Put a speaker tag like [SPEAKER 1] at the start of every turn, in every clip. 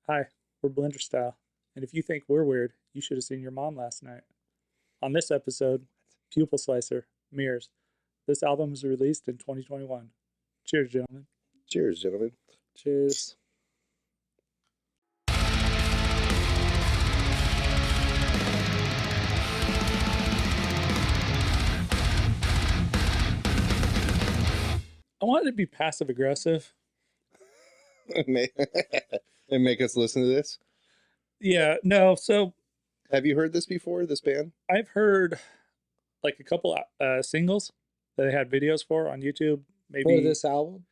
[SPEAKER 1] Hi, we're Blenderstyle, and if you think we're weird, you should have seen your mom last night. On this episode, Pupil Slicer, Mirrors. This album was released in 2021. Cheers, gentlemen.
[SPEAKER 2] Cheers, gentlemen.
[SPEAKER 3] Cheers.
[SPEAKER 1] I wanted to be passive aggressive.
[SPEAKER 2] And make us listen to this.
[SPEAKER 1] Yeah, no, so
[SPEAKER 2] Have you heard this before, this band?
[SPEAKER 1] I've heard like a couple singles that they had videos for on YouTube. Maybe
[SPEAKER 3] For this album?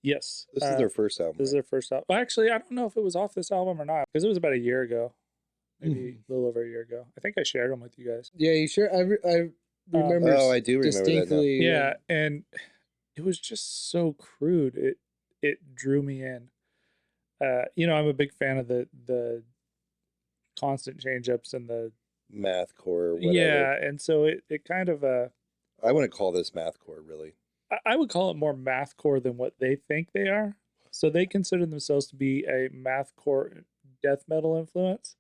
[SPEAKER 1] Yes.
[SPEAKER 2] This is their first album.
[SPEAKER 1] This is their first album. Well, actually, I don't know if it was off this album or not because it was about a year ago, maybe a little over a year ago. I think I shared them with you guys.
[SPEAKER 3] Yeah, you sure? I remember.
[SPEAKER 2] I do remember
[SPEAKER 3] distinctly.
[SPEAKER 1] Yeah, and it was just so crude. It drew me in. I'm a big fan of the constant change ups and the
[SPEAKER 2] Mathcore or whatever.
[SPEAKER 1] yeah, and so it kind of
[SPEAKER 2] I wouldn't call this Mathcore, really.
[SPEAKER 1] I would call it more mathcore than what they think they are. So they consider themselves to be a mathcore death metal influence.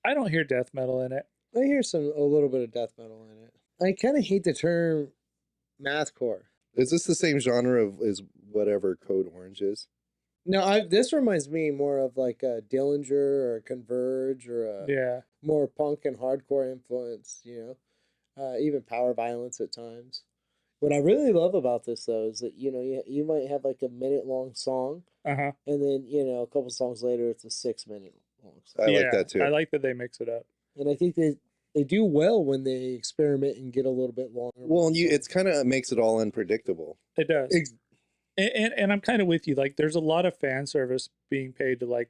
[SPEAKER 1] I don't hear death metal in it.
[SPEAKER 3] I hear a little bit of death metal in it. I kind of hate the term mathcore.
[SPEAKER 2] Is this the same genre as whatever Code Orange is?
[SPEAKER 3] No, this reminds me more of like a Dillinger or a Converge or a more punk and hardcore influence, even power violence at times. What I really love about this, though, is that, you might have like a minute-long song, and then, a couple songs later, it's a 6-minute long song.
[SPEAKER 2] I like that, too.
[SPEAKER 1] I like that they mix it up.
[SPEAKER 3] And I think they do well when they experiment and get a little bit longer.
[SPEAKER 2] Well, and it's kind of makes it all unpredictable.
[SPEAKER 1] It does. And I'm kind of with you. Like, there's a lot of fan service being paid to, like,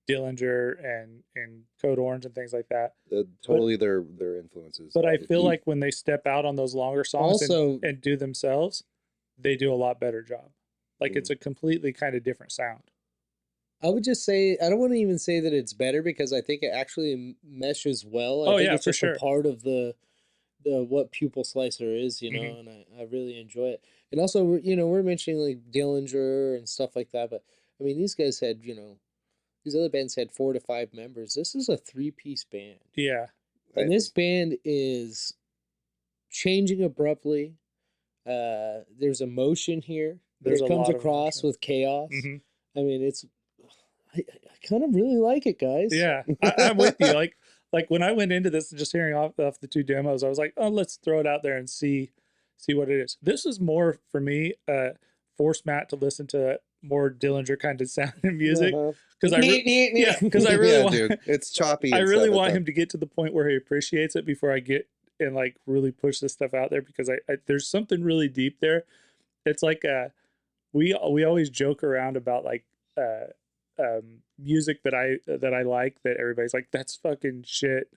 [SPEAKER 1] Dillinger and Code Orange and things like that.
[SPEAKER 2] Totally their influences.
[SPEAKER 1] But I feel like when they step out on those longer songs and do themselves, they do a lot better job. Like it's a completely kind of different sound.
[SPEAKER 3] I would just say, I don't want to even say that it's better because I think it actually meshes well. I think it's just a part of the what Pupil Slicer is, and I really enjoy it. And also, we're mentioning like Dillinger and stuff like that, but I mean, these guys had, these other bands had 4 to 5 members. This is a 3-piece band.
[SPEAKER 1] Yeah.
[SPEAKER 3] And this band is changing abruptly. There's emotion here. It comes across with chaos. I mean, I kind of really like it, guys.
[SPEAKER 1] Yeah, I'm with you. Like when I went into this, just hearing off the 2 demos, I was like, oh, let's throw it out there and see what it is. This is more for me, force Matt to listen to more Dillinger kind of sound and music because I really want,
[SPEAKER 2] dude, it's choppy.
[SPEAKER 1] I really want him to get to the point where he appreciates it before I get and like really push this stuff out there because I there's something really deep there. It's like we always joke around about like music that I like that everybody's like that's fucking shit,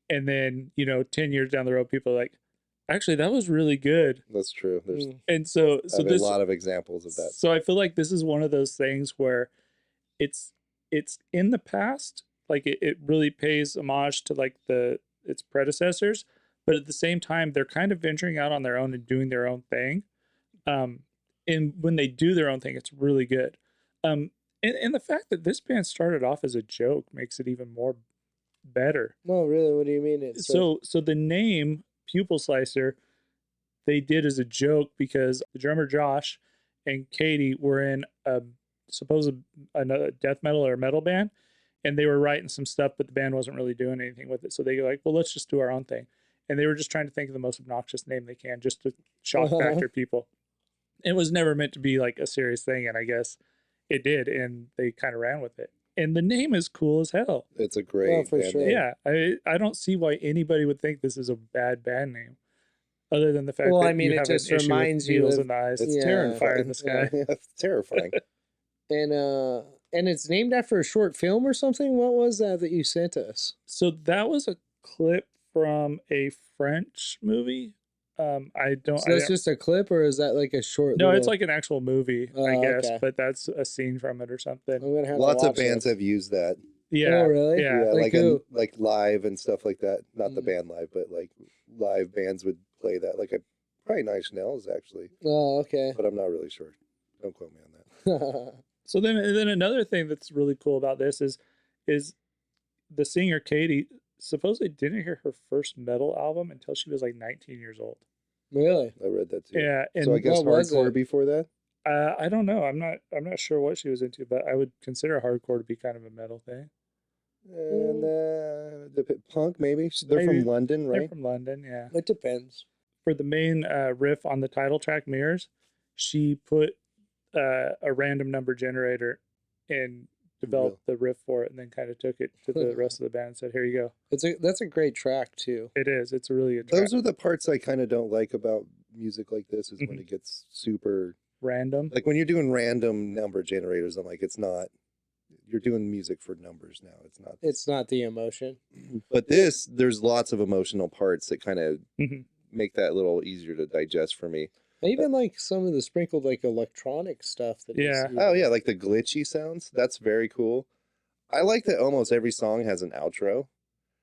[SPEAKER 1] and then 10 years down the road people are like, actually, that was really good.
[SPEAKER 2] That's true. There's
[SPEAKER 1] a
[SPEAKER 2] lot of examples of that.
[SPEAKER 1] So I feel like this is one of those things where it's in the past, like it really pays homage to like its predecessors, but at the same time they're kind of venturing out on their own and doing their own thing. And when they do their own thing, it's really good. And the fact that this band started off as a joke makes it even more better.
[SPEAKER 3] No, really, what do you mean?
[SPEAKER 1] So the name Pupil Slicer they did as a joke because the drummer Josh and Katie were in another death metal or metal band, and they were writing some stuff, but the band wasn't really doing anything with it. So they were like, well, let's just do our own thing. And they were just trying to think of the most obnoxious name they can just to shock factor people. It was never meant to be like a serious thing, and I guess it did, and they kind of ran with it. And the name is cool as hell.
[SPEAKER 2] It's a great band name.
[SPEAKER 1] Yeah, I don't see why anybody would think this is a bad band name, other than the fact that you have
[SPEAKER 3] just
[SPEAKER 1] an issue
[SPEAKER 3] reminds
[SPEAKER 1] with
[SPEAKER 3] you
[SPEAKER 1] needles
[SPEAKER 3] of
[SPEAKER 1] in the eyes.
[SPEAKER 2] It's
[SPEAKER 1] terrifying. Fire in the sky.
[SPEAKER 2] Yeah, it's terrifying.
[SPEAKER 3] And it's named after a short film or something. What was that you sent us?
[SPEAKER 1] So that was a clip from a French movie. I don't.
[SPEAKER 3] So that's just a clip, or is that like a short?
[SPEAKER 1] No, it's like an actual movie, I guess.
[SPEAKER 3] Okay.
[SPEAKER 1] But that's a scene from it or something.
[SPEAKER 3] I'm gonna have
[SPEAKER 2] Lots
[SPEAKER 3] to
[SPEAKER 2] of bands have used that.
[SPEAKER 1] Yeah.
[SPEAKER 3] Oh, really?
[SPEAKER 1] Yeah.
[SPEAKER 2] Like live and stuff like that. Not the band live, but like live bands would play that. Like probably Nine Inch Nails actually.
[SPEAKER 3] Oh, okay.
[SPEAKER 2] But I'm not really sure. Don't quote me on that.
[SPEAKER 1] So then another thing that's really cool about this is the singer Katie supposedly didn't hear her first metal album until she was like 19 years old.
[SPEAKER 3] Really?
[SPEAKER 2] I read that too.
[SPEAKER 1] Yeah, and
[SPEAKER 2] so I guess hardcore before that.
[SPEAKER 1] I don't know. I'm not sure what she was into, but I would consider hardcore to be kind of a metal thing.
[SPEAKER 2] And the punk maybe. They're
[SPEAKER 1] Maybe.
[SPEAKER 2] From London, right?
[SPEAKER 1] They're from London, yeah.
[SPEAKER 3] It depends.
[SPEAKER 1] For the main riff on the title track, Mirrors, she put a random number generator and developed the riff for it, and then kind of took it to the rest of the band and said, "Here you go."
[SPEAKER 3] That's a great track too.
[SPEAKER 1] It is. It's a really good track.
[SPEAKER 2] Those are the parts I kind of don't like about music like this is when it gets super
[SPEAKER 1] random.
[SPEAKER 2] Like when you're doing random number generators, I'm like, it's not. You're doing music for numbers now. It's not.
[SPEAKER 3] It's not the emotion.
[SPEAKER 2] But there's lots of emotional parts that kind of make that a little easier to digest for me.
[SPEAKER 3] Even like some of the sprinkled like electronic stuff.
[SPEAKER 2] Oh yeah, like the glitchy sounds. That's very cool. I like that almost every song has an outro.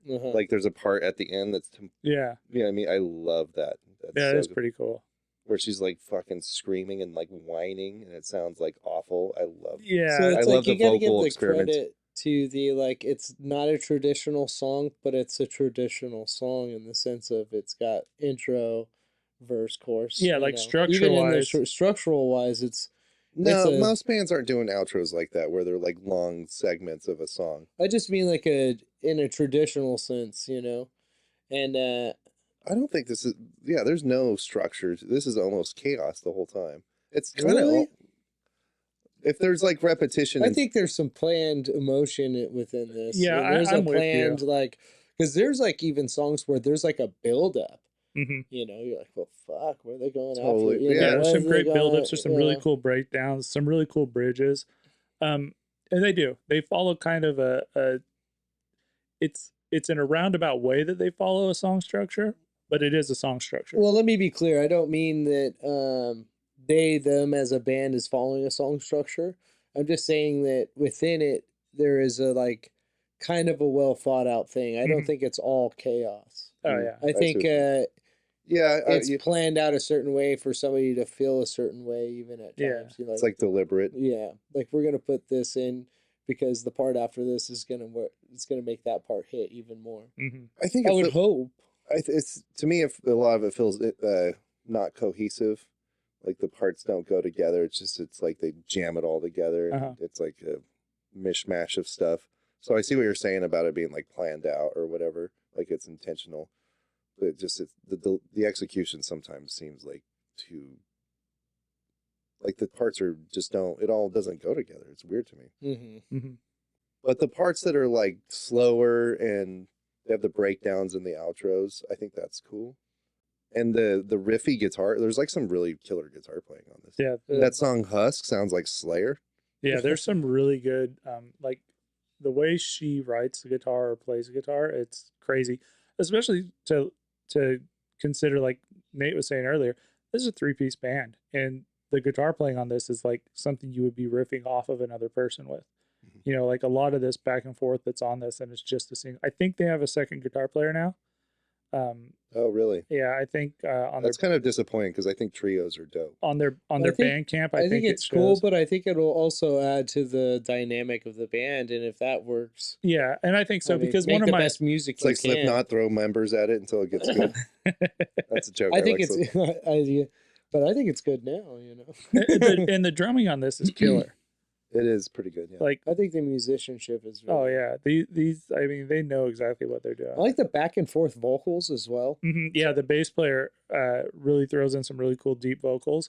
[SPEAKER 2] Like there's a part at the end that's
[SPEAKER 1] yeah.
[SPEAKER 2] You know what I mean? I love that.
[SPEAKER 1] That's pretty cool.
[SPEAKER 2] Where she's like fucking screaming and like whining, and it sounds like awful. I love.
[SPEAKER 3] Yeah, so it's I love the vocal experiment. Credit to the like, it's not a traditional song, but it's a traditional song in the sense of it's got intro, verse, chorus.
[SPEAKER 1] Yeah, like structural wise.
[SPEAKER 3] Structural wise, it's.
[SPEAKER 2] Most bands aren't doing outros like that, where they're like long segments of a song.
[SPEAKER 3] I just mean like in a traditional sense, and
[SPEAKER 2] I don't think this is. Yeah, there's no structure. This is almost chaos the whole time. It's kind of. If there's like repetition,
[SPEAKER 3] I think there's some planned emotion within this.
[SPEAKER 1] Yeah,
[SPEAKER 3] there's
[SPEAKER 1] I'm
[SPEAKER 3] a planned
[SPEAKER 1] with you.
[SPEAKER 3] like because there's like even songs where there's like a build up.
[SPEAKER 1] Mm-hmm.
[SPEAKER 3] You're like, well, fuck, where are they going
[SPEAKER 2] totally.
[SPEAKER 3] after?
[SPEAKER 1] There's some great build-ups. There's some really cool breakdowns. Some really cool bridges, and they do. They follow kind of it's in a roundabout way that they follow a song structure, but it is a song structure.
[SPEAKER 3] Well, let me be clear. I don't mean that them as a band is following a song structure. I'm just saying that within it there is a like kind of a well thought out thing. I don't think it's all chaos.
[SPEAKER 1] Oh yeah,
[SPEAKER 3] I think it's planned out a certain way for somebody to feel a certain way even at times.
[SPEAKER 2] Yeah, it's like deliberate.
[SPEAKER 3] Yeah, like we're gonna put this in because the part after this is gonna work. It's gonna make that part hit even more.
[SPEAKER 2] I think
[SPEAKER 3] I would hope.
[SPEAKER 2] It's to me, if a lot of it feels not cohesive, like the parts don't go together. It's like they jam it all together. And it's like a mishmash of stuff. So I see what you're saying about it being like planned out or whatever, like it's intentional. But it's the execution sometimes seems like too. Like the parts it all doesn't go together. It's weird to me. But the parts that are like slower and they have the breakdowns and the outros, I think that's cool. And the riffy guitar, there's like some really killer guitar playing on this.
[SPEAKER 1] Yeah.
[SPEAKER 2] That song Husk sounds like Slayer.
[SPEAKER 1] Yeah, there's some really good, like the way she writes the guitar or plays the guitar, it's crazy. Especially to consider, like Nate was saying earlier, this is a 3-piece band. And the guitar playing on this is like something you would be riffing off of another person with. Like a lot of this back and forth that's on this, and it's just a single. I think they have a second guitar player now.
[SPEAKER 2] Oh, really?
[SPEAKER 1] Yeah, I think
[SPEAKER 2] that's kind of disappointing because I think trios are dope.
[SPEAKER 1] On their Bandcamp, I think
[SPEAKER 3] it's cool, but I think it'll also add to the dynamic of the band, and if that works,
[SPEAKER 1] yeah, and I think so because
[SPEAKER 3] one
[SPEAKER 1] of my
[SPEAKER 3] best music.
[SPEAKER 2] It's like Slipknot, throw members at it until it gets good. That's a joke.
[SPEAKER 3] I think it's but I think it's good now.
[SPEAKER 1] And the drumming on this is killer.
[SPEAKER 2] It is pretty good, yeah.
[SPEAKER 3] Like I think the musicianship is. Really
[SPEAKER 1] these. I mean, they know exactly what they're doing.
[SPEAKER 3] I like the back and forth vocals as well.
[SPEAKER 1] Yeah, the bass player really throws in some really cool deep vocals,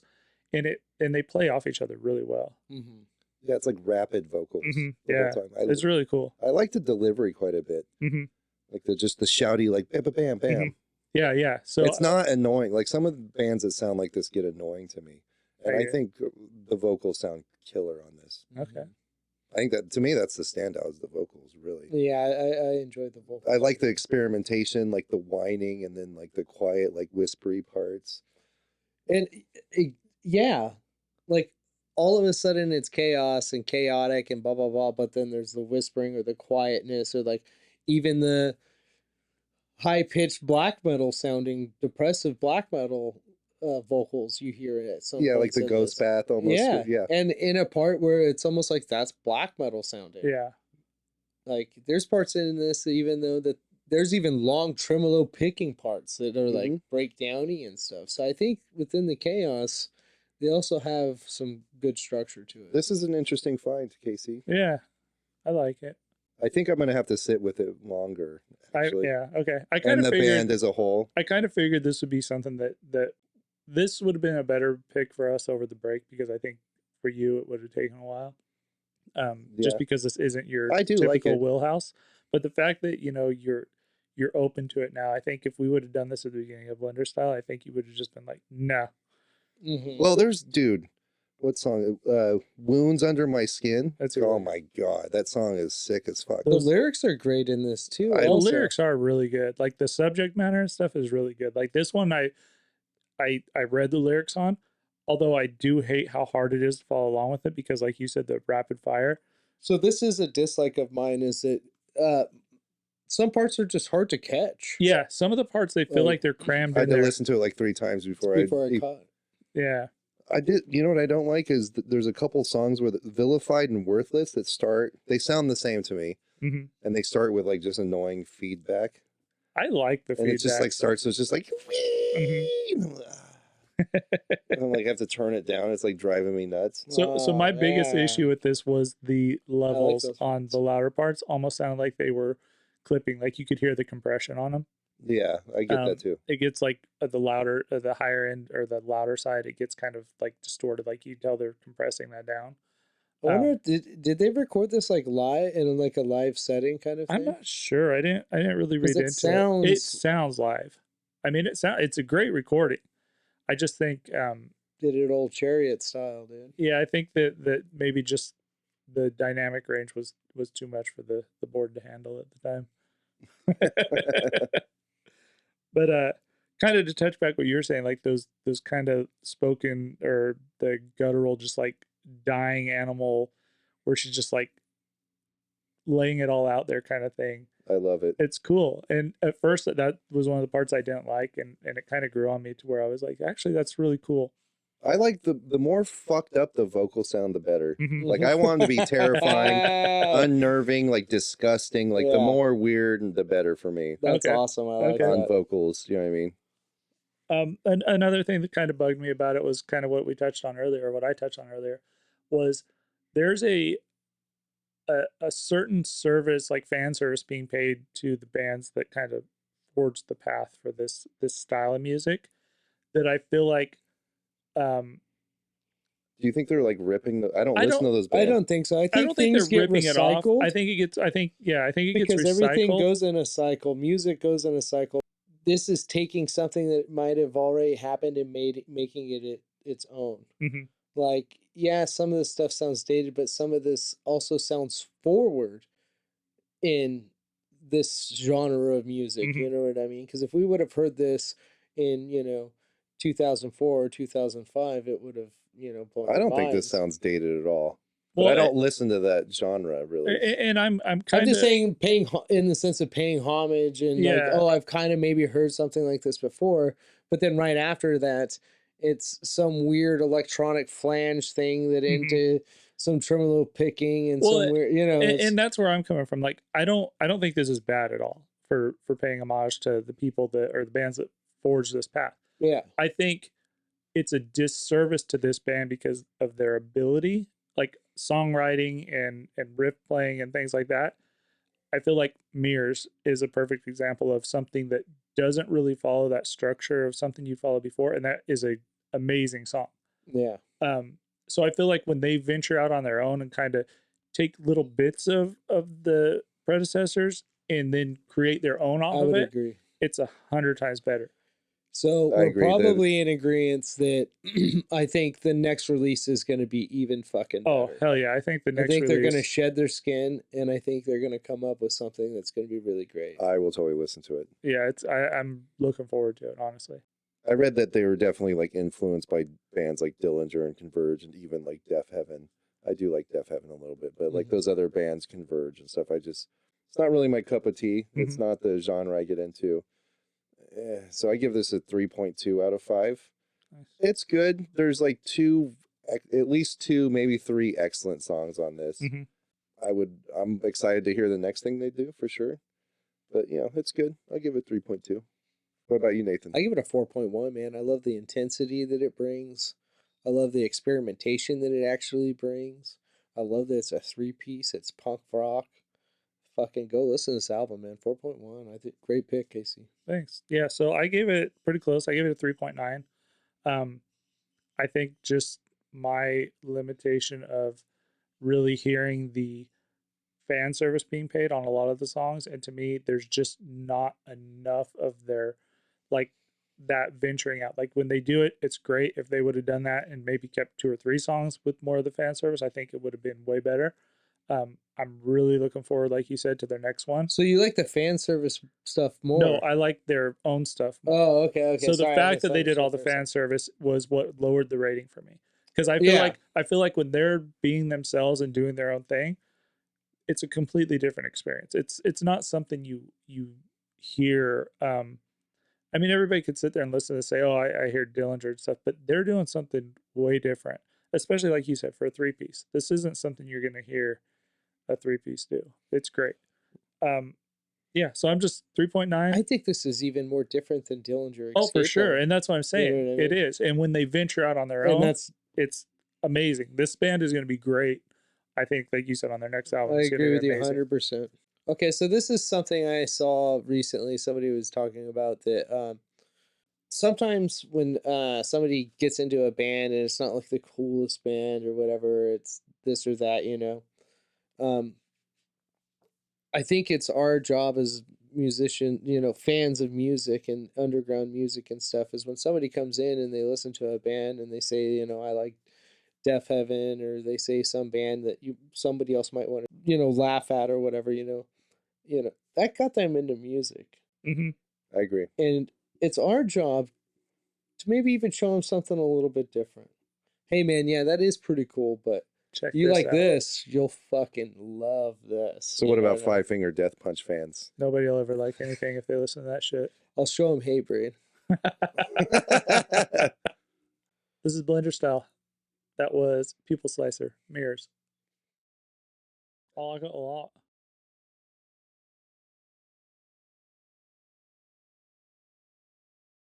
[SPEAKER 1] and they play off each other really well.
[SPEAKER 2] Yeah, it's like rapid vocals.
[SPEAKER 1] Yeah, it's really cool.
[SPEAKER 2] I like the delivery quite a bit. Like the shouty, like bam, bam, bam.
[SPEAKER 1] Yeah. So
[SPEAKER 2] it's not annoying. Like some of the bands that sound like this get annoying to me, and I think the vocals sound killer on this.
[SPEAKER 1] Okay.
[SPEAKER 2] I think that to me that's the standout is the vocals, really.
[SPEAKER 3] Yeah, I enjoy the vocals.
[SPEAKER 2] I like the experimentation, like the whining, and then like the quiet, like whispery parts.
[SPEAKER 3] And like all of a sudden it's chaos and chaotic and blah blah blah, but then there's the whispering or the quietness or like even the high pitched black metal sounding depressive black metal vocals you hear at some
[SPEAKER 2] like
[SPEAKER 3] points
[SPEAKER 2] the ghost bath almost.
[SPEAKER 3] Yeah, and in a part where it's almost like that's black metal sounding.
[SPEAKER 1] Yeah,
[SPEAKER 3] like there's parts in this even though that there's even long tremolo picking parts that are like breakdowny and stuff. So I think within the chaos, they also have some good structure to it.
[SPEAKER 2] This is an interesting find, Casey.
[SPEAKER 1] Yeah, I like it.
[SPEAKER 2] I think I'm going to have to sit with it longer. Actually.
[SPEAKER 1] Okay. I
[SPEAKER 2] kind of figured, band as a whole.
[SPEAKER 1] I kind of figured this would be something that this would have been a better pick for us over the break, because I think for you it would have taken a while. Just because this isn't your typical wheelhouse. But the fact that you're open to it now, I think if we would have done this at the beginning of Blenderstyle, I think you would have just been like, nah.
[SPEAKER 2] Well, what song? Wounds Under My Skin. Oh my god, that song is sick as fuck.
[SPEAKER 3] The lyrics are great in this too.
[SPEAKER 1] The lyrics are really good. Like the subject matter and stuff is really good. Like this one, I read the lyrics on, although I do hate how hard it is to follow along with it, because like you said, the rapid fire.
[SPEAKER 3] So this is a dislike of mine, is that some parts are just hard to catch.
[SPEAKER 1] Yeah, some of the parts they feel like they're crammed.
[SPEAKER 2] I had to listen to it like 3 times before I caught it.
[SPEAKER 1] Yeah.
[SPEAKER 2] I did. You know what I don't like is there's a couple songs where Vilified and Worthless that they sound the same to me, and they start with like just annoying feedback.
[SPEAKER 1] I like the feedback.
[SPEAKER 2] And it just like starts, so it's just like, I'm like, I have to turn it down. It's like driving me nuts.
[SPEAKER 1] So my biggest issue with this was the levels on the louder parts almost sounded like they were clipping, like you could hear the compression on them.
[SPEAKER 2] Yeah, I get that too.
[SPEAKER 1] It gets like the higher end or the louder side, it gets kind of like distorted. Like you can tell they're compressing that down.
[SPEAKER 3] I wonder, did they record this like live in like a live setting kind of thing?
[SPEAKER 1] I'm not sure. I didn't really read into it. It sounds live. I mean, it's a great recording. I just think
[SPEAKER 3] did it old Chariot style, dude.
[SPEAKER 1] Yeah, I think that maybe just the dynamic range was too much for the board to handle at the time. But kind of to touch back what you were saying, like those kind of spoken or the guttural, just like dying animal, where she's just like laying it all out there kind of thing.
[SPEAKER 2] I love it.
[SPEAKER 1] It's cool. And at first that was one of the parts I didn't like, and it kind of grew on me to where I was like, actually, that's really cool.
[SPEAKER 2] I like the more fucked up the vocal sound, the better. Like I want them to be terrifying, unnerving, like disgusting. Like the more weird, the better for me.
[SPEAKER 3] That's awesome. I like that.
[SPEAKER 2] On vocals, you know what I mean?
[SPEAKER 1] Another thing that kind of bugged me about it was kind of what we touched on earlier, or what I touched on earlier, was there's a certain service, like fan service, being paid to the bands that kind of forged the path for this style of music, that I feel like. Do
[SPEAKER 2] you think they're like ripping I don't listen to those bands.
[SPEAKER 3] I don't think so. I think
[SPEAKER 1] things
[SPEAKER 3] get ripping recycled.
[SPEAKER 1] It off. I think it gets
[SPEAKER 3] because
[SPEAKER 1] recycled.
[SPEAKER 3] Everything goes in a cycle. Music goes in a cycle. This is taking something that might have already happened and making it its own. Like, yeah, some of this stuff sounds dated, but some of this also sounds forward in this genre of music. You know what I mean? Because if we would have heard this in 2004 or 2005, it would have, blown
[SPEAKER 2] I don't
[SPEAKER 3] minds.
[SPEAKER 2] think this sounds dated at all. Well, I don't listen to that genre really.
[SPEAKER 1] And I'm
[SPEAKER 3] just saying paying in the sense of paying homage and like, oh, I've kind of maybe heard something like this before, but then right after that, it's some weird electronic flange thing that into some tremolo picking and some weird,
[SPEAKER 1] and that's where I'm coming from. Like, I don't think this is bad at all for paying homage to the people or the bands that forged this path.
[SPEAKER 3] Yeah.
[SPEAKER 1] I think it's a disservice to this band because of their ability, like songwriting and riff playing and things like that. I feel like Mirrors is a perfect example of something that doesn't really follow that structure of something you followed before, and that is a amazing song.
[SPEAKER 3] Yeah.
[SPEAKER 1] So I feel like when they venture out on their own and kind of take little bits of the predecessors and then create their own off of it,
[SPEAKER 3] agree.
[SPEAKER 1] It's 100 times better.
[SPEAKER 3] So we're probably in agreement that I think the next release is going to be even fucking better.
[SPEAKER 1] Oh, hell yeah. I think they're going
[SPEAKER 3] to shed their skin, and I think they're going to come up with something that's going to be really great.
[SPEAKER 2] I will totally listen to it.
[SPEAKER 1] Yeah, I'm looking forward to it, honestly.
[SPEAKER 2] I read that they were definitely like influenced by bands like Dillinger and Converge and even like Deaf Heaven. I do like Deaf Heaven a little bit, but like those other bands, Converge and stuff, it's not really my cup of tea. It's not the genre I get into. So I give this a 3.2 out of 5.
[SPEAKER 1] Nice.
[SPEAKER 2] It's good. There's like at least two, maybe three excellent songs on this.
[SPEAKER 1] Mm-hmm.
[SPEAKER 2] I'm excited to hear the next thing they do for sure. But it's good. I'll give it 3.2. What about you, Nathan?
[SPEAKER 3] I give it a 4.1, man. I love the intensity that it brings. I love the experimentation that it actually brings. I love that it's a 3-piece. It's punk rock. Fucking go listen to this album, man. 4.1. I think great pick, Casey.
[SPEAKER 1] Thanks. Yeah, so I gave it pretty close. I gave it a 3.9. I think just my limitation of really hearing the fan service being paid on a lot of the songs, and to me there's just not enough of their like that venturing out. Like when they do it, it's great. If they would have done that and maybe kept 2 or 3 songs with more of the fan service, I think it would have been way better. I'm really looking forward, like you said, to their next one.
[SPEAKER 3] So you like the fan service stuff more?
[SPEAKER 1] No, I like their own stuff more.
[SPEAKER 3] Oh, okay.
[SPEAKER 1] So the fact that they did all the fan service was what lowered the rating for me. Because I feel like when they're being themselves and doing their own thing, it's a completely different experience. It's not something you hear. I mean, everybody could sit there and listen to say, "Oh, I hear Dillinger and stuff," but they're doing something way different. Especially like you said, for a 3-piece. This isn't something you're going to hear a 3-piece do. It's great. Yeah, so I'm just 3.9.
[SPEAKER 3] I think this is even more different than Dillinger.
[SPEAKER 1] Oh, for sure, and that's what I'm saying. You know what I mean? It is, and when they venture out on their own, it's amazing. This band is going to be great. I think, like you said, on their next album.
[SPEAKER 3] I agree with you 100%. Okay, so this is something I saw recently. Somebody was talking about that. Sometimes when somebody gets into a band and it's not like the coolest band or whatever, it's this or that, I think it's our job as musician, fans of music and underground music and stuff, is when somebody comes in and they listen to a band and they say, I like Deaf Heaven, or they say some band that somebody else might want to, laugh at or whatever, that got them into music.
[SPEAKER 1] Mm-hmm.
[SPEAKER 2] I agree.
[SPEAKER 3] And it's our job to maybe even show them something a little bit different. Hey, man, yeah, that is pretty cool, but you like this, you'll fucking love this.
[SPEAKER 2] So what about Five Finger Death Punch fans?
[SPEAKER 1] Nobody will ever like anything if they listen to that shit.
[SPEAKER 3] I'll show them Hatebreed.
[SPEAKER 1] This is Blenderstyle. That was Pupil Slicer. Mirrors. Oh, I got a lot.